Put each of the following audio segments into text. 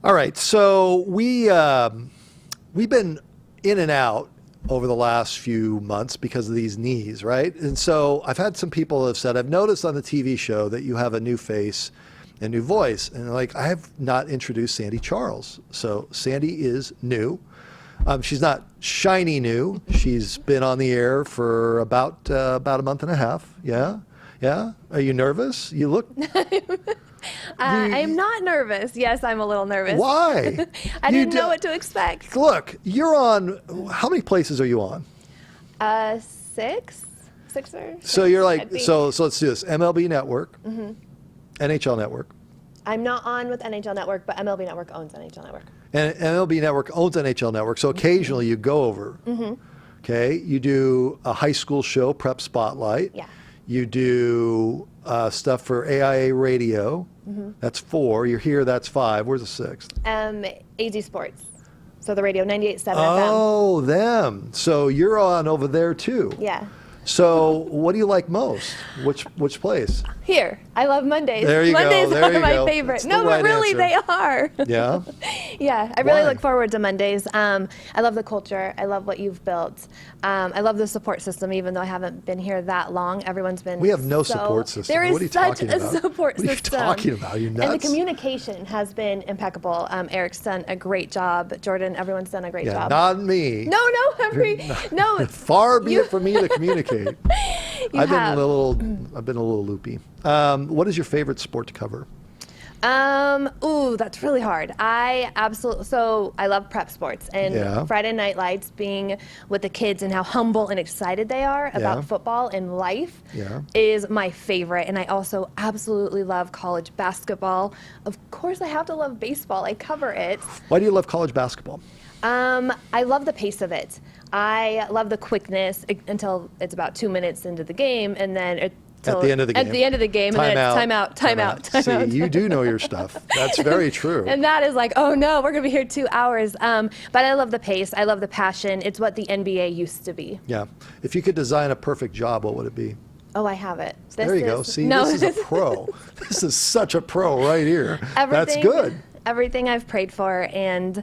All right, so we've been in and out over the last few months because of these knees, right? And so I've had some people have said, I've noticed on the TV show that you have a new face and new voice, and like I have not introduced Sande Charles. So Sande is new. She's not shiny new. She's been on the air for about a month and a half. Yeah, yeah. Are you nervous? You look. I'm not nervous. Yes, I'm a little nervous. Why? I didn't know what to expect. Look, you're on. How many places are you on? Six or. So you're like. So let's do this. MLB Network. Mm-hmm. NHL Network. I'm not on with NHL Network, but MLB Network owns NHL Network. And MLB Network owns NHL Network, so occasionally you go over. Mm-hmm. Okay, you do a high school show, Prep Spotlight. Yeah. You do stuff for AIA Radio. Mm-hmm. That's 4. You're here. That's 5. Where's the 6th? AZ Sports. So the radio 98.7 FM. Oh, them. So you're on over there too. Yeah. So what do you like most? Which place? Here. I love Mondays. There you go. Mondays There are you my go. favorite. That's the No, right but really answer. they are. Yeah. Yeah, I really Why? look forward to Mondays. I love the culture. I love what you've built. I love the support system, even though I haven't been here that long. Everyone's been. We have no support system. There is What are you such talking a about? support What are you system. talking about? Are you And the nuts? communication has been impeccable. Eric's done a great job. Jordan, everyone's done a great Yeah, job. not me. No, no. Far be it from me to communicate. You I've been have. a little loopy. What is your favorite sport to cover? That's really hard. I love prep sports and Yeah. Friday Night Lights, being with the kids and how humble and excited they are about Yeah. football and life Yeah. is my favorite. And I also absolutely love college basketball. Of course, I have to love baseball. I cover it. Why do you love college basketball? I love the pace of it. I love the quickness until it's about 2 minutes into the game, and then At the end of the game. At the end of the game, and then it's time out. See, you do know your stuff. That's very true. And that is like, oh no, we're gonna be here 2 hours. But I love the pace. I love the passion. It's what the NBA used to be. Yeah. If you could design a perfect job, what would it be? Oh, I have it. There you go. See, this is a pro. This is such a pro right here. That's good. Everything I've prayed for and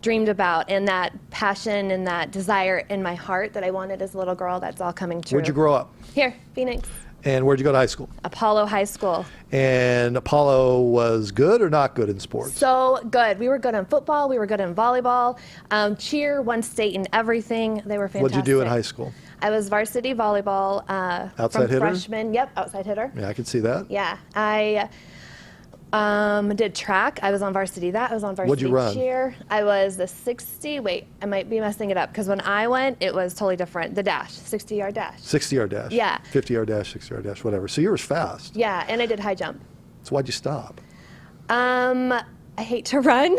dreamed about, and that passion and that desire in my heart that I wanted as a little girl, that's all coming true. Where'd you grow up? Here, Phoenix. And where'd you go to high school? Apollo High School. And Apollo was good or not good in sports? So good. We were good in football. We were good in volleyball. Cheer, won state in everything. They were fantastic. What'd you do in high school? I was varsity volleyball. Outside from hitter? Freshman. Yep, outside hitter. Yeah, I can see that. Yeah, I did track. I was on varsity that. I was on varsity What'd you run? cheer. I was the 60. Wait, I might be messing it up because when I went, it was totally different. The dash, 60-yard dash. 60-yard dash. Yeah. 50-yard dash, 60-yard dash, whatever. So you were fast. Yeah, and I did high jump. So why'd you stop? I hate to run.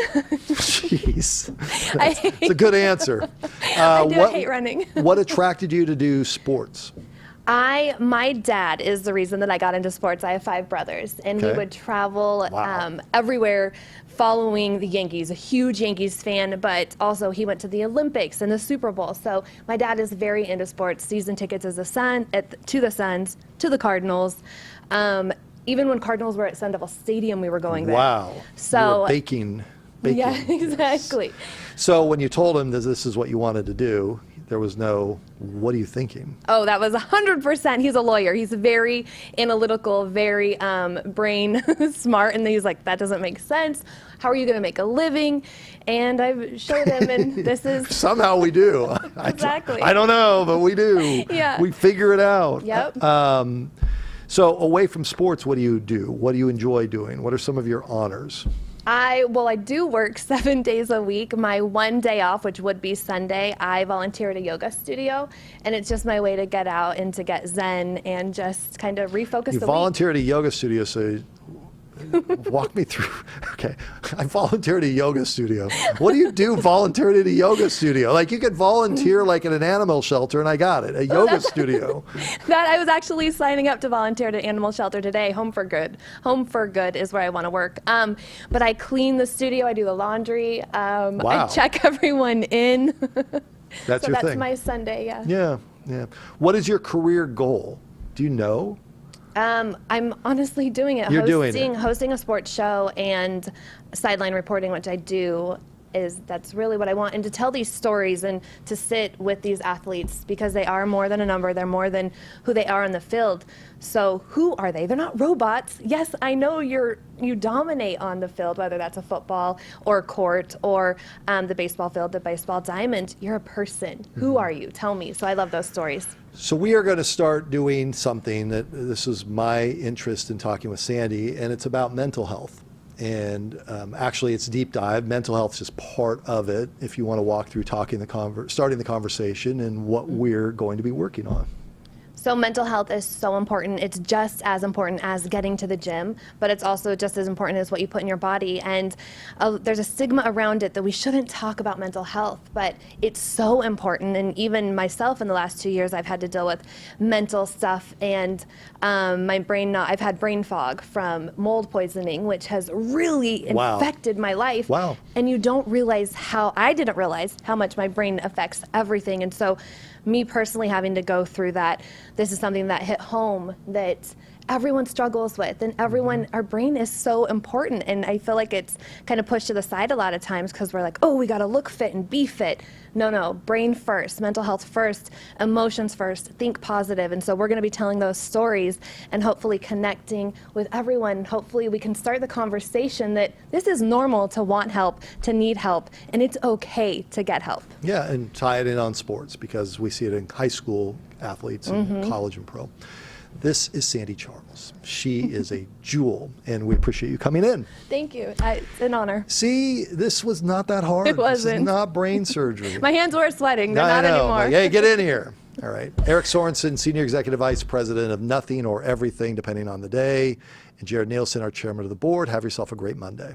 Jeez. That's a good answer. I hate running. What attracted you to do sports? My dad is the reason that I got into sports. I have 5 brothers, and we Okay. would travel Wow. everywhere following the Yankees, a huge Yankees fan, but also he went to the Olympics and the Super Bowl. So my dad is very into sports, season tickets as to the Suns, to the Cardinals. Even when Cardinals were at Sun Devil Stadium, we were going there. Wow. So you were baking. yeah, exactly. So when you told him that this is what you wanted to do, there was no, what are you thinking? Oh, that was 100%. He's a lawyer. He's very analytical, very brain smart. And he's like, that doesn't make sense. How are you going to make a living? And I showed him, and this is... Somehow we do. Exactly. I don't know, but we do. Yeah. We figure it out. Yep. So away from sports, what do you do? What do you enjoy doing? What are some of your honors? I do work 7 days a week. My one day off, which would be Sunday, I volunteer at a yoga studio, and it's just my way to get out and to get zen and just kind of refocus You the volunteer at a yoga studio, so walk me through. Okay, I volunteer at a yoga studio. What do you do volunteering at a yoga studio? Like you could volunteer like at an animal shelter, and I got it, a yoga studio. That I was actually signing up to volunteer at an animal shelter today, Home for Good. Home for Good is where I want to work. But I clean the studio, I do the laundry, Wow. I check everyone in. That's So your that's thing. my Sunday, yeah. Yeah, yeah. What is your career goal? Do you know? I'm honestly doing it. You're doing it. Hosting a sports show and sideline reporting, which I do, that's really what I want. And to tell these stories and to sit with these athletes, because they are more than a number. They're more than who they are on the field. So who are they? They're not robots. Yes, I know you dominate on the field, whether that's a football or court or the baseball field, the baseball diamond. You're a person. Who are you? Tell me. So I love those stories. So we are going to start doing something that this is my interest in talking with Sandy, and it's about mental health. And actually, it's deep dive. Mental health is just part of it. If you want to walk through starting the conversation and what we're going to be working on. So mental health is so important. It's just as important as getting to the gym, but it's also just as important as what you put in your body. And there's a stigma around it that we shouldn't talk about mental health, but it's so important. And even myself in the last 2 years, I've had to deal with mental stuff, and I've had brain fog from mold poisoning, which has really infected my life. Wow. And you don't realize I didn't realize how much my brain affects everything. And so me personally having to go through that, this is something that hit home that everyone struggles with, and our brain is so important. And I feel like it's kind of pushed to the side a lot of times because we're like, oh, we got to look fit and be fit. No, brain first, mental health first, emotions first, think positive. And so we're going to be telling those stories and hopefully connecting with everyone. Hopefully we can start the conversation that this is normal to want help, to need help, and it's okay to get help. Yeah, and tie it in on sports because we see it in high school athletes and college and pro. This is Sande Charles. She is a jewel, and we appreciate you coming in. Thank you. It's an honor. See, this was not that hard. It wasn't. This is not brain surgery. My hands were sweating. They're I not know. anymore. Like, hey, get in here. All right. Eric Sorensen, Senior Executive Vice President of Nothing or Everything, depending on the day. And Jared Nielsen, our Chairman of the Board. Have yourself a great Monday.